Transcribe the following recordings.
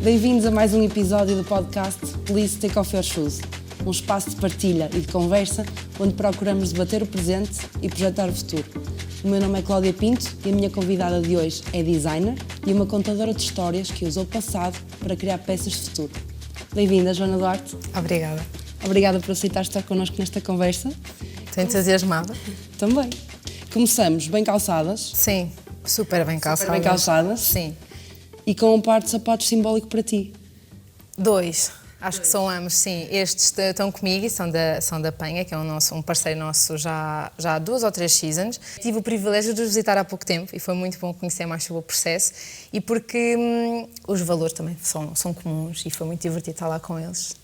Bem-vindos a mais um episódio do podcast Please Take Off Your Shoes, um espaço de partilha e de conversa onde procuramos debater o presente e projetar o futuro. O meu nome é Cláudia Pinto e a minha convidada de hoje é designer e uma contadora de histórias que usou o passado para criar peças de futuro. Bem-vinda, Joana Duarte. Obrigada. Obrigada por aceitar estar connosco nesta conversa. Estou entusiasmada. Também. Começamos bem calçadas. Sim, super bem calçadas. Super bem calçadas. Sim. E com um par de sapatos simbólico para ti. Dois. Acho que são ambos, sim. Estes estão comigo e são da Penha, que é um parceiro nosso já há 2 ou 3 seasons. Tive o privilégio de os visitar há pouco tempo e foi muito bom conhecer mais sobre o processo e porque os valores também são comuns e foi muito divertido estar lá com eles.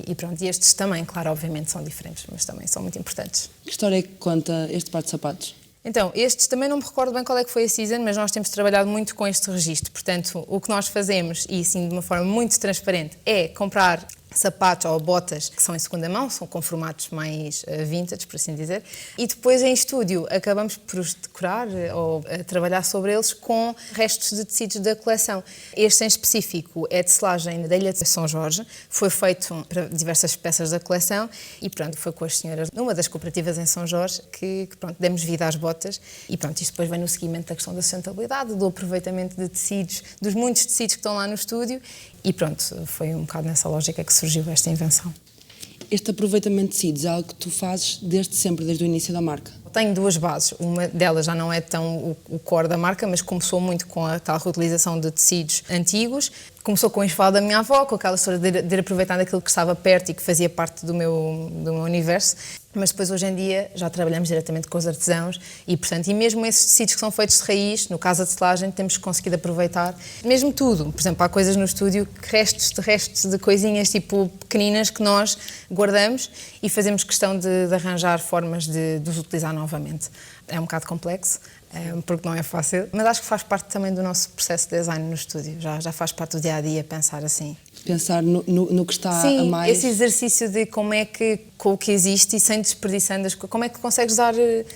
E pronto, e estes também, claro, obviamente são diferentes, mas também são muito importantes. Que história é que conta este par de sapatos? Então, estes também não me recordo bem qual é que foi a season, mas nós temos trabalhado muito com este registro. Portanto, o que nós fazemos, e assim de uma forma muito transparente, é comprar sapatos ou botas que são em segunda mão, são com formatos mais vintage, por assim dizer, e depois em estúdio acabamos por os decorar ou trabalhar sobre eles com restos de tecidos da coleção. Este em específico é de selagem da Ilha de São Jorge, foi feito para diversas peças da coleção e pronto, foi com as senhoras numa das cooperativas em São Jorge que pronto, demos vida às botas e pronto, isto depois vem no seguimento da questão da sustentabilidade, do aproveitamento de tecidos, dos muitos tecidos que estão lá no estúdio. E pronto, foi um bocado nessa lógica que surgiu esta invenção. Este aproveitamento de tecidos é algo que tu fazes desde sempre, desde o início da marca? Tenho 2 bases. Uma delas já não é tão o core da marca, mas começou muito com a tal reutilização de tecidos antigos. Começou com o enxoval da minha avó, com aquela história de ir aproveitando aquilo que estava perto e que fazia parte do meu universo. Mas depois, hoje em dia, já trabalhamos diretamente com os artesãos e, portanto, e mesmo esses tecidos que são feitos de raiz, no caso da tecelagem, temos conseguido aproveitar mesmo tudo. Por exemplo, há coisas no estúdio, restos de coisinhas tipo pequeninas que nós guardamos e fazemos questão de arranjar formas de os utilizar novamente. É um bocado complexo, porque não é fácil, mas acho que faz parte também do nosso processo de design no estúdio, já faz parte do dia-a-dia pensar assim. Pensar no que está Sim, a mais... esse exercício de como é que, com o que existe e sem desperdiçando as coisas, como é que consegues dar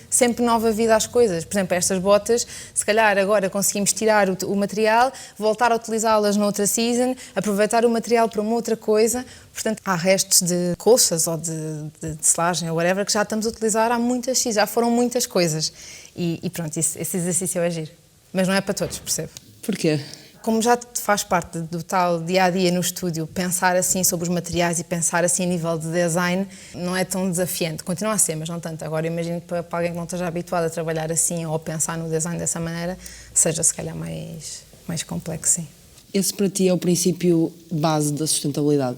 sempre nova vida às coisas. Por exemplo, estas botas, se calhar agora conseguimos tirar o material, voltar a utilizá-las noutra season, aproveitar o material para uma outra coisa. Portanto, há restos de colchas ou de selagem ou whatever que já estamos a utilizar há muitas seasons, já foram muitas coisas. E pronto, esse exercício é agir. Mas não é para todos, percebe? Porquê? Como já faz parte do tal dia-a-dia no estúdio, pensar assim sobre os materiais e pensar assim a nível de design não é tão desafiante. Continua a ser, mas não tanto. Agora imagino que para alguém que não esteja habituado a trabalhar assim ou a pensar no design dessa maneira, seja se calhar mais complexo, sim. Esse para ti é o princípio base da sustentabilidade?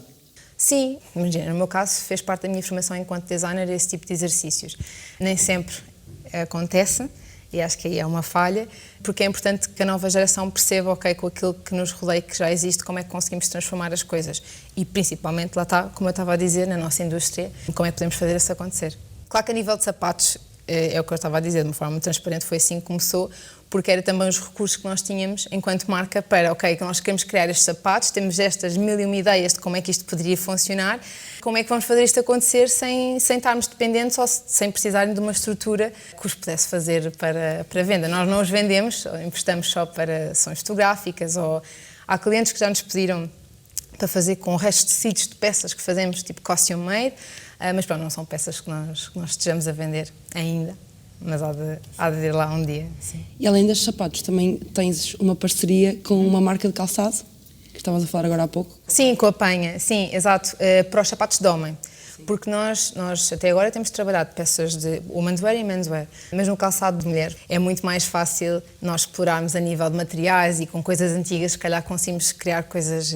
Sim, imagina, no meu caso fez parte da minha formação enquanto designer esse tipo de exercícios. Nem sempre acontece. E acho que aí é uma falha, porque é importante que a nova geração perceba, ok, com aquilo que nos rodeia, que já existe, como é que conseguimos transformar as coisas. E principalmente, lá está, como eu estava a dizer, na nossa indústria, como é que podemos fazer isso acontecer. Claro que a nível de sapatos, é o que eu estava a dizer, de uma forma muito transparente, foi assim que começou, porque era também os recursos que nós tínhamos enquanto marca para, ok, que nós queremos criar estes sapatos, temos estas 1001 ideias de como é que isto poderia funcionar, como é que vamos fazer isto acontecer sem estarmos dependentes ou sem precisarem de uma estrutura que os pudesse fazer para venda. Nós não os vendemos, emprestamos só para sessões fotográficas ou há clientes que já nos pediram para fazer com restos de tecidos de peças que fazemos, tipo costume made, mas pronto, não são peças que nós estejamos a vender ainda. Mas há de ir lá um dia, sim. E além destes sapatos, também tens uma parceria com uma marca de calçado, que estavas a falar agora há pouco. Sim, com a Penha, sim, exato, para os sapatos de homem. Porque nós até agora temos trabalhado peças de womenswear e menswear, mas no calçado de mulher é muito mais fácil nós explorarmos a nível de materiais e com coisas antigas, se calhar conseguimos criar coisas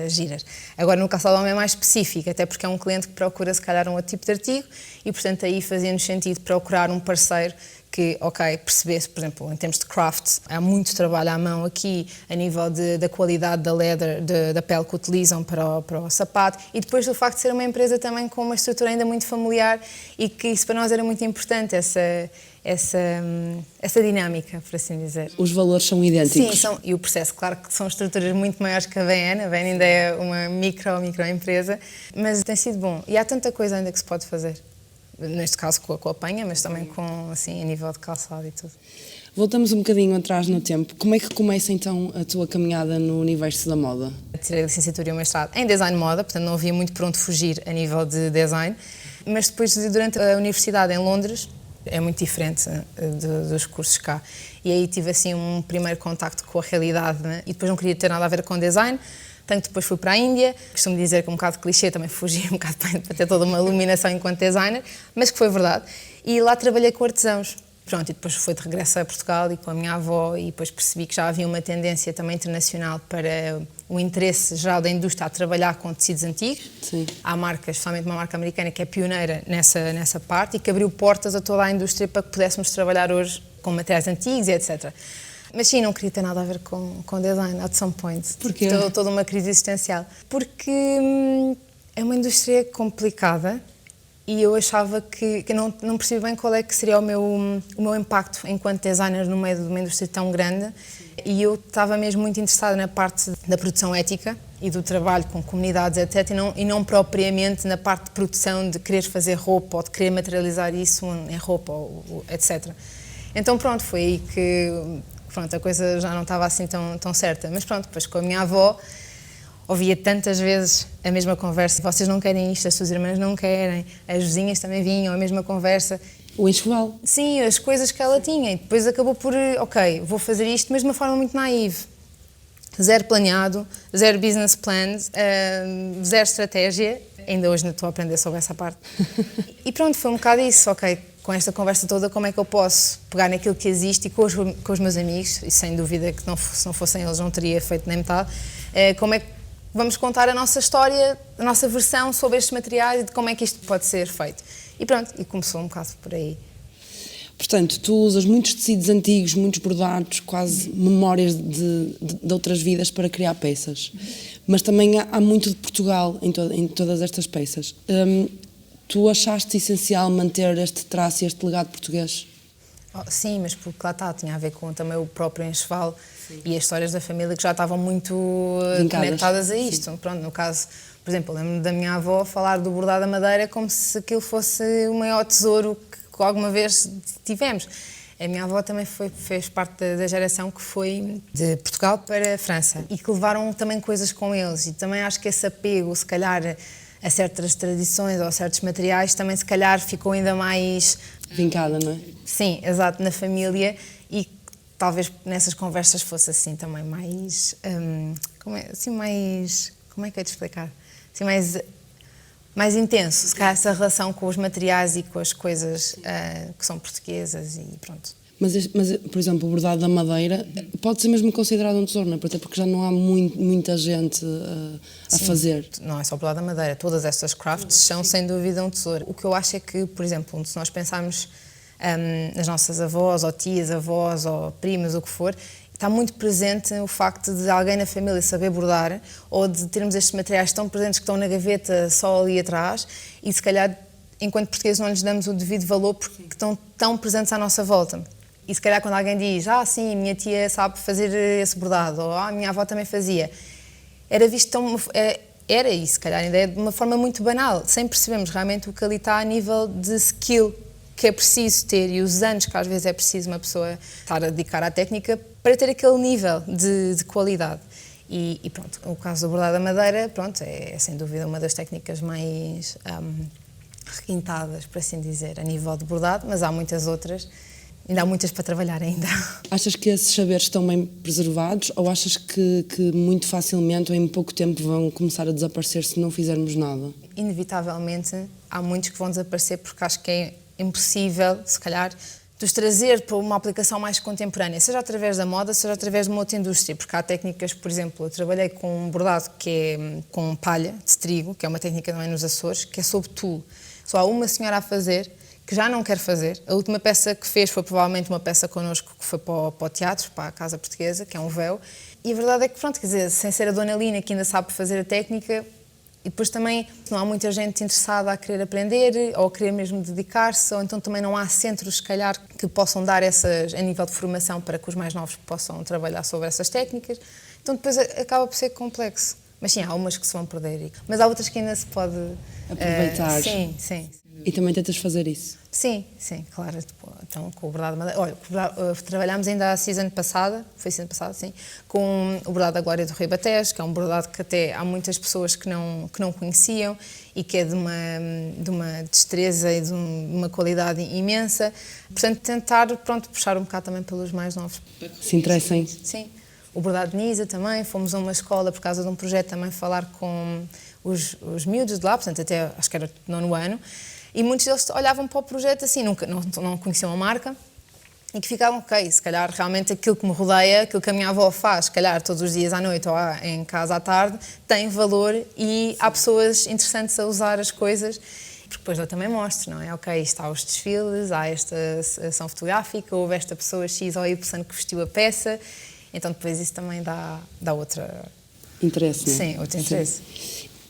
giras. Agora no calçado de homem é mais específico, até porque é um cliente que procura se calhar um outro tipo de artigo e portanto aí fazia-nos sentido procurar um parceiro que, ok, percebesse, por exemplo, em termos de craft, há muito trabalho à mão aqui a nível da qualidade da leather, da pele que utilizam para o sapato e depois do facto de ser uma empresa também com uma estrutura ainda muito familiar e que isso para nós era muito importante, essa dinâmica, por assim dizer. Os valores são idênticos? Sim, e o processo, claro que são estruturas muito maiores que a VN ainda é uma microempresa, mas tem sido bom e há tanta coisa ainda que se pode fazer. Neste caso com a Penha, mas também com, assim, a nível de calçado e tudo. Voltamos um bocadinho atrás no tempo. Como é que começa então a tua caminhada no universo da moda? Tirei a licenciatura e o mestrado em design de moda, portanto não havia muito para onde fugir a nível de design, mas depois, durante a universidade em Londres, é muito diferente dos cursos cá. E aí tive assim um primeiro contacto com a realidade, né? E depois não queria ter nada a ver com design, portanto depois fui para a Índia, costumo dizer que um bocado clichê, também fugi um bocado para ter toda uma iluminação enquanto designer, mas que foi verdade. E lá trabalhei com artesãos. Pronto, e depois foi de regresso a Portugal e com a minha avó, e depois percebi que já havia uma tendência também internacional para o interesse geral da indústria a trabalhar com tecidos antigos. Sim. Há marcas, especialmente uma marca americana que é pioneira nessa parte e que abriu portas a toda a indústria para que pudéssemos trabalhar hoje com materiais antigos e etc. Mas sim, não queria ter nada a ver com design, at some point. Porquê? Toda uma crise existencial. Porque é uma indústria complicada. E eu achava que não percebi bem qual é que seria o meu impacto enquanto designer no meio de uma indústria tão grande. Sim. E eu estava mesmo muito interessada na parte da produção ética e do trabalho com comunidades, etc. E não propriamente na parte de produção de querer fazer roupa ou de querer materializar isso em roupa, etc. Então pronto, foi aí que a coisa já não estava assim tão certa. Mas pronto, depois com a minha avó, ouvia tantas vezes a mesma conversa. Vocês não querem isto, as suas irmãs não querem, as vizinhas também vinham, a mesma conversa. O enxoval. Sim, as coisas que ela tinha. E depois acabou por, ok, vou fazer isto, mas de uma forma muito naive. Zero planeado, zero business plans, zero estratégia. Ainda hoje não estou a aprender sobre essa parte. E pronto, foi um bocado isso, ok. Com esta conversa toda, como é que eu posso pegar naquilo que existe e com os meus amigos, e sem dúvida que se não fossem eles não teria feito nem metade, como é que vamos contar a nossa história, a nossa versão sobre estes materiais e de como é que isto pode ser feito. E pronto, e começou um bocado por aí. Portanto, tu usas muitos tecidos antigos, muitos bordados, quase memórias de outras vidas para criar peças. Mas também há muito de Portugal em todas estas peças. Tu achaste essencial manter este traço e este legado português? Sim, mas porque lá está, tinha a ver com também o próprio enxoval. Sim. E as histórias da família que já estavam muito conectadas a isto. Sim. Pronto, no caso, por exemplo, lembro da minha avó falar do bordado da madeira como se aquilo fosse o maior tesouro que alguma vez tivemos. A minha avó também fez parte da geração que foi de Portugal para a França e que levaram também coisas com eles. E também acho que esse apego, se calhar, a certas tradições ou a certos materiais, também se calhar ficou ainda mais vincada, não é? Sim, exato, na família, e talvez nessas conversas fosse assim também mais, como é que é de explicar? Assim, mais intenso, se calhar essa relação com os materiais e com as coisas que são portuguesas e pronto. Mas, por exemplo, o bordado da madeira pode ser mesmo considerado um tesouro, não é? Até porque já não há muita gente a fazer. Não é só o bordado da madeira, todas estas crafts são sem dúvida um tesouro. O que eu acho é que, por exemplo, se nós pensarmos nas nossas avós, ou tias, avós, ou primas, o que for, está muito presente o facto de alguém na família saber bordar, ou de termos estes materiais tão presentes que estão na gaveta só ali atrás, e se calhar, enquanto portugueses, não lhes damos o devido valor porque estão tão presentes à nossa volta. E se calhar quando alguém diz, sim, minha tia sabe fazer esse bordado, ou a minha avó também fazia, era visto tão... Era isso, se calhar ainda é de uma forma muito banal, sem percebermos realmente o que ali está a nível de skill que é preciso ter e os anos que às vezes é preciso uma pessoa estar a dedicar à técnica para ter aquele nível de qualidade. E pronto, o caso do bordado da madeira, pronto, é sem dúvida uma das técnicas mais requintadas, por assim dizer, a nível de bordado, mas há muitas outras. Ainda há muitas para trabalhar ainda. Achas que esses saberes estão bem preservados ou achas que muito facilmente ou em pouco tempo vão começar a desaparecer se não fizermos nada? Inevitavelmente há muitos que vão desaparecer porque acho que é impossível, se calhar, de os trazer para uma aplicação mais contemporânea, seja através da moda, seja através de uma outra indústria, porque há técnicas, por exemplo, eu trabalhei com um bordado que é com palha de trigo, que é uma técnica também nos Açores, que é sob tule. Só há uma senhora a fazer, que já não quer fazer. A última peça que fez foi provavelmente uma peça connosco que foi para o teatro, para a Casa Portuguesa, que é um véu. E a verdade é que, pronto, quer dizer, sem ser a Dona Lina, que ainda sabe fazer a técnica, e depois também não há muita gente interessada a querer aprender ou a querer mesmo dedicar-se, ou então também não há centros, se calhar, que possam dar essas, a nível de formação para que os mais novos possam trabalhar sobre essas técnicas. Então depois acaba por ser complexo. Mas sim, há umas que se vão perder, mas há outras que ainda se pode aproveitar. Sim. E também tentas fazer isso? Sim, claro. Então, com o bordado de madeira. Olha, trabalhámos ainda a season passada, sim, com o bordado da Glória do Rei Batés, que é um bordado que até há muitas pessoas que não conheciam e que é de uma destreza e de uma qualidade imensa. Portanto, tentar, puxar um bocado também pelos mais novos. Se interessem. Sim. O bordado de Nisa também, fomos a uma escola por causa de um projeto também falar com os miúdos de lá, portanto, até acho que era o 9º ano. E muitos deles olhavam para o projeto assim, não conheciam a marca, e que ficavam, ok, se calhar realmente aquilo que me rodeia, aquilo que a minha avó faz, se calhar todos os dias à noite ou em casa à tarde, tem valor e há pessoas interessantes a usar as coisas, porque depois eu também mostro, não é? Ok, está os desfiles, há esta sessão fotográfica, houve esta pessoa X ou Y que vestiu a peça, então depois isso também dá outra... Interesse, não é? Sim, outro interesse.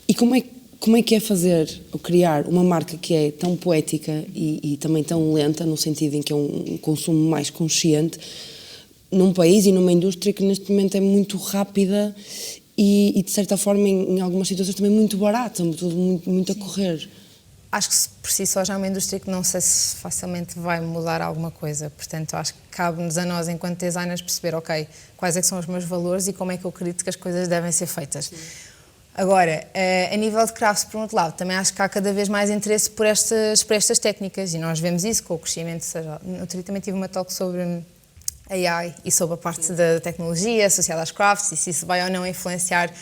E como é que é fazer ou criar uma marca que é tão poética e também tão lenta, no sentido em que é um consumo mais consciente, num país e numa indústria que neste momento é muito rápida e de certa forma, em algumas situações, também muito barata, tudo muito a correr? Acho que por si só já é uma indústria que não sei se facilmente vai mudar alguma coisa, portanto acho que cabe-nos a nós enquanto designers perceber, ok, quais é que são os meus valores e como é que eu acredito que as coisas devem ser feitas. Sim. Agora, a nível de crafts, por um outro lado, também acho que há cada vez mais interesse por estas técnicas e nós vemos isso com o crescimento. Eu também tive uma talk sobre AI e sobre a parte da tecnologia associada às crafts e se isso vai ou não influenciar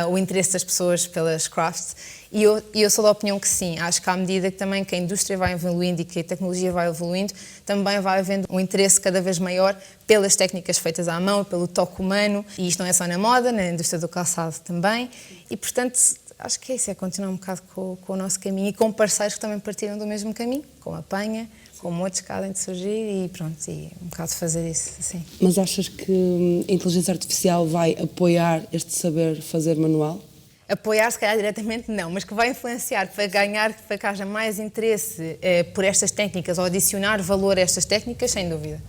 o interesse das pessoas pelas crafts. E eu sou da opinião que sim, acho que à medida que também que a indústria vai evoluindo e que a tecnologia vai evoluindo, também vai havendo um interesse cada vez maior pelas técnicas feitas à mão, pelo toque humano, e isto não é só na moda, na indústria do calçado também, e portanto acho que é isso, é continuar um bocado com o nosso caminho e com parceiros que também partilham do mesmo caminho, como a Penha, como outros que há de surgir e pronto, e um bocado fazer isso, assim. Mas achas que a inteligência artificial vai apoiar este saber fazer manual? Apoiar, se calhar, diretamente não, mas que vai influenciar para que haja mais interesse por estas técnicas ou adicionar valor a estas técnicas, sem dúvida.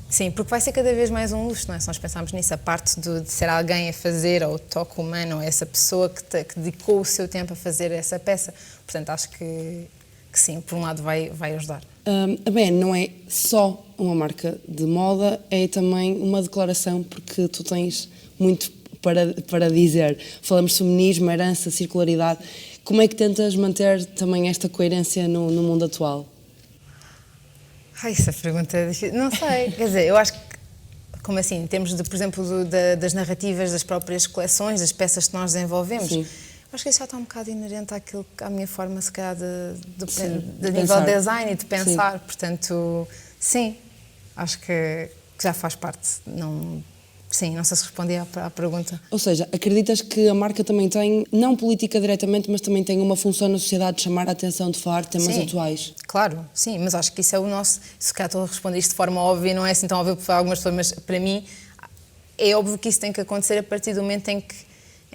Sim, porque vai ser cada vez mais um luxo, não é? Se nós pensarmos nisso, a parte de ser alguém a fazer, ou o toque humano, ou essa pessoa que dedicou o seu tempo a fazer essa peça. Portanto, acho que sim, por um lado vai ajudar. A BN não é só uma marca de moda, é também uma declaração, porque tu tens muito para dizer. Falamos de feminismo, herança, circularidade. Como é que tentas manter também esta coerência no mundo atual? Essa pergunta é difícil. Não sei, quer dizer, eu acho que, como assim, em termos, por exemplo, das narrativas das próprias coleções, das peças que nós desenvolvemos, sim. Acho que isso já está um bocado inerente à minha forma, se calhar, de nível pensar. de design e de pensar. Sim. Portanto, sim, acho que já faz parte. Não sei se respondi à pergunta. Ou seja, acreditas que a marca também tem, não política diretamente, mas também tem uma função na sociedade de chamar a atenção, de falar de temas atuais? Claro, sim, mas acho que isso é o nosso... Se calhar estou a responder isto de forma óbvia, não é assim tão óbvio para algumas pessoas, mas para mim é óbvio que isso tem que acontecer a partir do momento em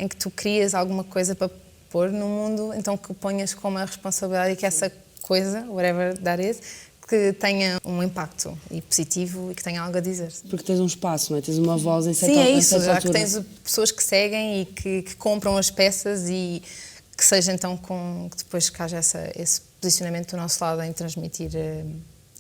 que tu crias alguma coisa para pôr no mundo, então que o ponhas como a responsabilidade e que essa coisa, whatever that is, que tenha um impacto e positivo e que tenha algo a dizer. Porque tens um espaço, não é? Tens uma voz em certa altura. Sim, é isso, já que tens pessoas que seguem e que compram as peças e que seja então que depois que haja esse posicionamento do nosso lado em transmitir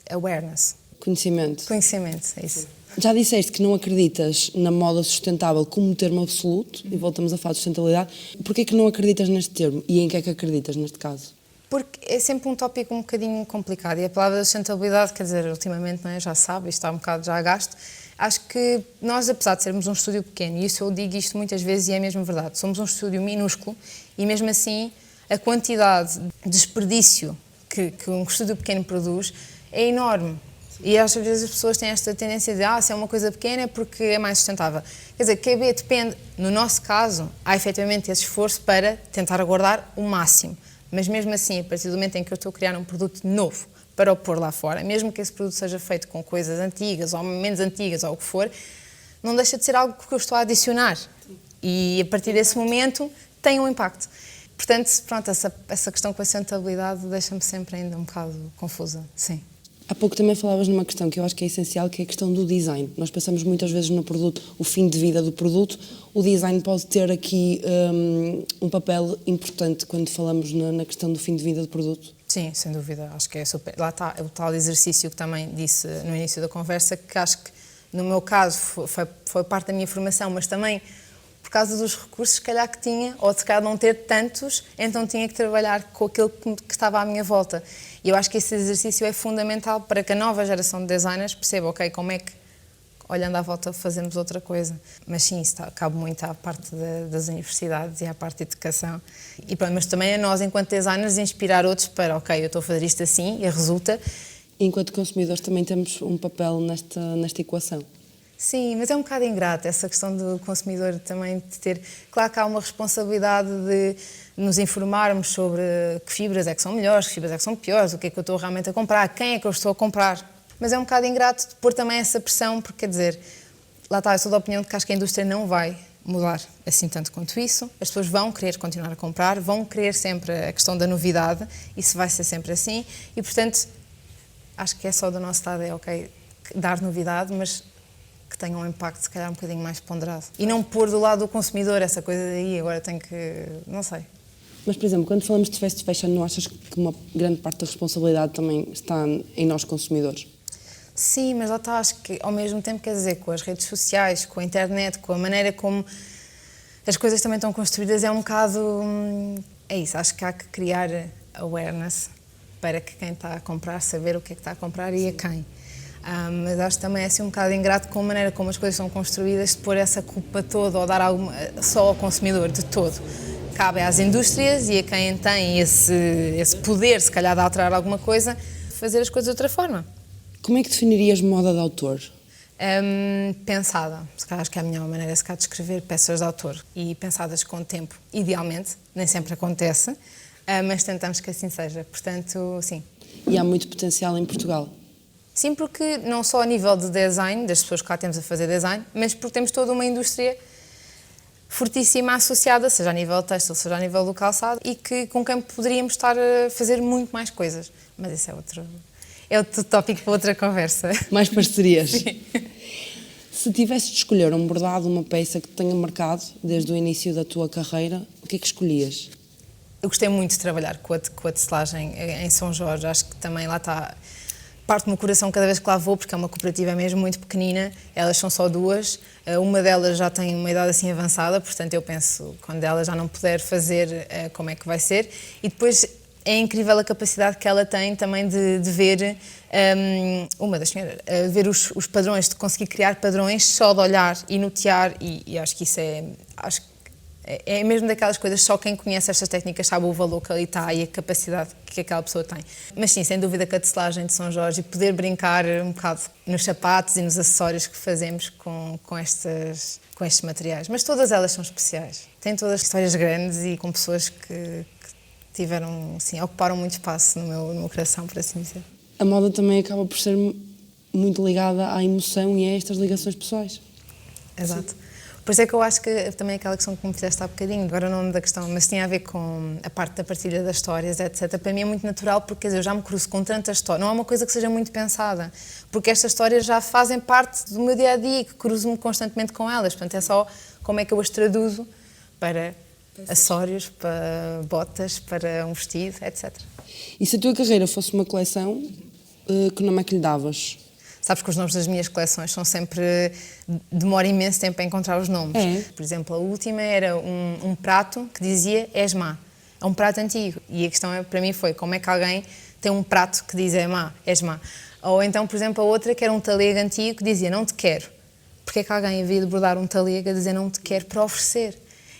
awareness. Conhecimento, é isso. Já disseste que não acreditas na moda sustentável como termo absoluto, e voltamos a falar de sustentabilidade. Porquê é que não acreditas neste termo e em que é que acreditas neste caso? Porque é sempre um tópico um bocadinho complicado e a palavra da sustentabilidade, quer dizer, ultimamente, não é, já sabe, isto está um bocado já a gasto. Acho que nós, apesar de sermos um estúdio pequeno, e isso eu digo isto muitas vezes e é mesmo verdade, somos um estúdio minúsculo e mesmo assim a quantidade de desperdício que um estúdio pequeno produz é enorme. E às vezes as pessoas têm esta tendência de se é uma coisa pequena é porque é mais sustentável. Quer dizer, QB depende, no nosso caso, há efetivamente esse esforço para tentar guardar o máximo. Mas mesmo assim, a partir do momento em que eu estou a criar um produto novo para o pôr lá fora, mesmo que esse produto seja feito com coisas antigas ou menos antigas ou o que for, não deixa de ser algo que eu estou a adicionar. E a partir desse momento tem um impacto. Portanto, pronto, essa questão com a sustentabilidade deixa-me sempre ainda um bocado confusa, sim. Há pouco também falavas numa questão que eu acho que é essencial, que é a questão do design. Nós pensamos muitas vezes no produto, o fim de vida do produto. O design pode ter aqui um papel importante quando falamos na questão do fim de vida do produto. Sim, sem dúvida, acho que é super. Lá está o tal exercício que também disse no início da conversa, que acho que no meu caso foi parte da minha formação, mas também por causa dos recursos, se calhar que tinha, ou se calhar não ter tantos, então tinha que trabalhar com aquilo que estava à minha volta. E eu acho que esse exercício é fundamental para que a nova geração de designers perceba, ok, como é que, olhando à volta, fazemos outra coisa. Mas sim, isso cabe muito à parte das universidades e à parte de educação. E pronto, mas também a nós, enquanto designers, inspirar outros para, ok, eu estou a fazer isto assim e resulta. Enquanto consumidores também temos um papel nesta equação. Sim, mas é um bocado ingrato essa questão do consumidor também de ter... Claro que há uma responsabilidade de nos informarmos sobre que fibras é que são melhores, que fibras é que são piores, o que é que eu estou realmente a comprar, quem é que eu estou a comprar. Mas é um bocado ingrato de pôr também essa pressão, porque quer dizer, lá está, eu sou da opinião de que acho que a indústria não vai mudar assim tanto quanto isso. As pessoas vão querer continuar a comprar, vão querer sempre a questão da novidade, isso vai ser sempre assim, e portanto, acho que é só do nosso lado, é ok, dar novidade, mas que tenha um impacto, se calhar, um bocadinho mais ponderado. E não pôr do lado do consumidor essa coisa daí, agora tenho que... não sei. Mas, por exemplo, quando falamos de fast fashion, não achas que uma grande parte da responsabilidade também está em nós consumidores? Sim, mas lá está, acho que ao mesmo tempo, quer dizer, com as redes sociais, com a internet, com a maneira como as coisas também estão construídas, é um bocado... é isso, acho que há que criar awareness para que quem está a comprar saber o que é que está a comprar e a quem. Mas acho que também é assim um bocado ingrato com a maneira como as coisas são construídas, de pôr essa culpa toda ou dar só ao consumidor, de todo. Cabe às indústrias e a quem tem esse poder, se calhar, de alterar alguma coisa, fazer as coisas de outra forma. Como é que definirias moda de autor? Pensada. Se calhar acho que é a melhor maneira, se calhar, de escrever peças de autor. E pensadas com tempo, idealmente, nem sempre acontece, mas tentamos que assim seja. Portanto, sim. E há muito potencial em Portugal? Sim, porque não só a nível de design, das pessoas que lá temos a fazer design, mas porque temos toda uma indústria fortíssima associada, seja a nível têxtil, seja a nível do calçado, e com quem poderíamos estar a fazer muito mais coisas. Mas isso é outro tópico para outra conversa. Mais parcerias? Sim. Se tivesses de escolher um bordado, uma peça que te tenha marcado desde o início da tua carreira, o que é que escolhias? Eu gostei muito de trabalhar com a tecelagem em São Jorge, acho que também lá está... Parte do meu coração cada vez que lá vou, porque é uma cooperativa mesmo muito pequenina, elas são só duas, uma delas já tem uma idade assim avançada, portanto eu penso, quando ela já não puder fazer, como é que vai ser, e depois é incrível a capacidade que ela tem também de ver, uma das senhoras, ver os padrões, de conseguir criar padrões só de olhar e notear, e acho que isso é mesmo daquelas coisas, só quem conhece estas técnicas sabe o valor que ali está e a capacidade que aquela pessoa tem. Mas sim, sem dúvida que a tecelagem de São Jorge e poder brincar um bocado nos sapatos e nos acessórios que fazemos com estes materiais. Mas todas elas são especiais. Têm todas histórias grandes e com pessoas que tiveram, sim, ocuparam muito espaço no meu coração, por assim dizer. A moda também acaba por ser muito ligada à emoção e a estas ligações pessoais. Exato. Sim. Por isso é que eu acho que também aquela questão que me fizeste há bocadinho, agora não da questão, mas tinha a ver com a parte da partilha das histórias, etc. Para mim é muito natural, porque quer dizer, eu já me cruzo com tantas histórias, não é uma coisa que seja muito pensada, porque estas histórias já fazem parte do meu dia-a-dia, que cruzo-me constantemente com elas, portanto é só como é que eu as traduzo para acessórios, para botas, para um vestido, etc. E se a tua carreira fosse uma coleção, que nome é que lhe davas? Sabes que os nomes das minhas coleções são sempre... demora imenso tempo a encontrar os nomes. É. Por exemplo, a última era um prato que dizia és má. É um prato antigo. E a questão para mim foi como é que alguém tem um prato que diz és má. Ou então, por exemplo, a outra que era um talego antigo que dizia não te quero. Porque é que alguém havia de bordar um talego a dizer não te quero para oferecer?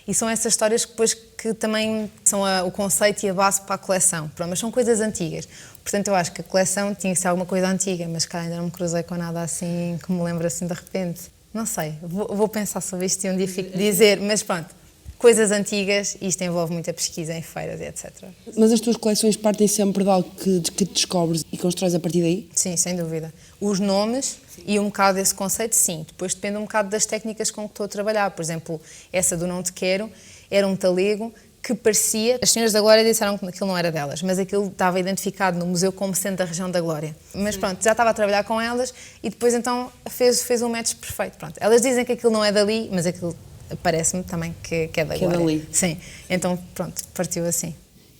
E são essas histórias que depois que também são o conceito e a base para a coleção. Pronto, mas são coisas antigas. Portanto, eu acho que a coleção tinha que ser alguma coisa antiga, mas cá ainda não me cruzei com nada assim que me lembro assim de repente. Não sei, vou pensar sobre isto e um dia fico dizer, mas pronto, coisas antigas, e isto envolve muita pesquisa em feiras e etc. Mas as tuas coleções partem sempre de algo que descobres e constróis a partir daí? Sim, sem dúvida. Os nomes e um bocado desse conceito, sim. Depois depende um bocado das técnicas com que estou a trabalhar. Por exemplo, essa do não te quero era um talego que parecia... As senhoras da Glória disseram que aquilo não era delas, mas aquilo estava identificado no museu como sendo da região da Glória. Mas pronto, já estava a trabalhar com elas e depois então fez um match perfeito. Pronto. Elas dizem que aquilo não é dali, mas aquilo parece-me também que é da Glória. É dali. Sim, então pronto, partiu assim.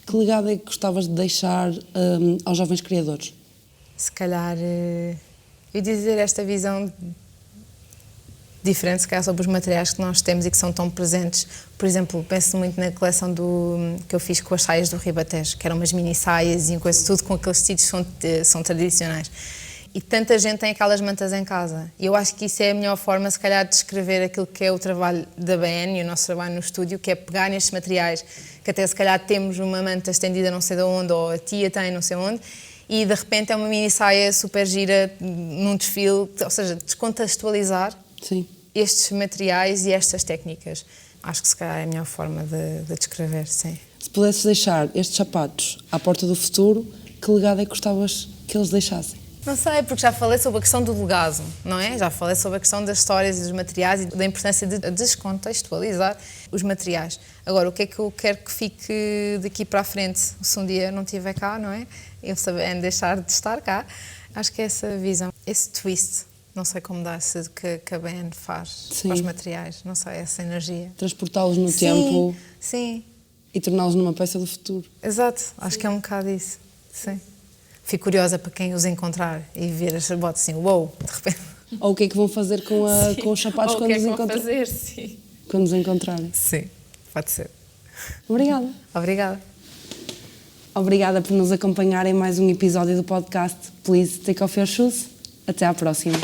Que legado é que gostavas de deixar aos jovens criadores? Se calhar, eu dizer esta visão diferente, se calhar, sobre os materiais que nós temos e que são tão presentes. Por exemplo, penso muito na coleção que eu fiz com as saias do Ribatejo, que eram umas mini saias e coisa, tudo com aqueles tecidos que são tradicionais. E tanta gente tem aquelas mantas em casa. E eu acho que isso é a melhor forma, se calhar, de descrever aquilo que é o trabalho da BN e o nosso trabalho no estúdio, que é pegar nestes materiais, que até se calhar temos uma manta estendida não sei de onde, ou a tia tem não sei onde, e de repente é uma mini saia super gira num desfile, ou seja, descontextualizar Sim. estes materiais e estas técnicas. Acho que se calhar é a melhor forma de descrever, sim. Se pudesses deixar estes sapatos à porta do futuro, que legado é que gostavas que eles deixassem? Não sei, porque já falei sobre a questão do legado, não é? Já falei sobre a questão das histórias e dos materiais e da importância de descontextualizar os materiais. Agora, o que é que eu quero que fique daqui para a frente, se um dia não estiver cá, não é? Eu saber deixar de estar cá. Acho que é essa visão, esse twist, não sei como dá-se, que a BN faz aos materiais, não sei, essa energia. Transportá-los no tempo Sim. E torná-los numa peça do futuro. Exato, acho que é um bocado isso, sim. Fico curiosa para quem os encontrar e ver as botas assim, uou, de repente. Ou o que é que vão fazer com os sapatos quando os encontrarem? Sim. Quando os encontrarem. Sim, pode ser. Obrigada. Obrigada. Obrigada por nos acompanhar em mais um episódio do podcast Please Take Off Your Shoes. Até à próxima.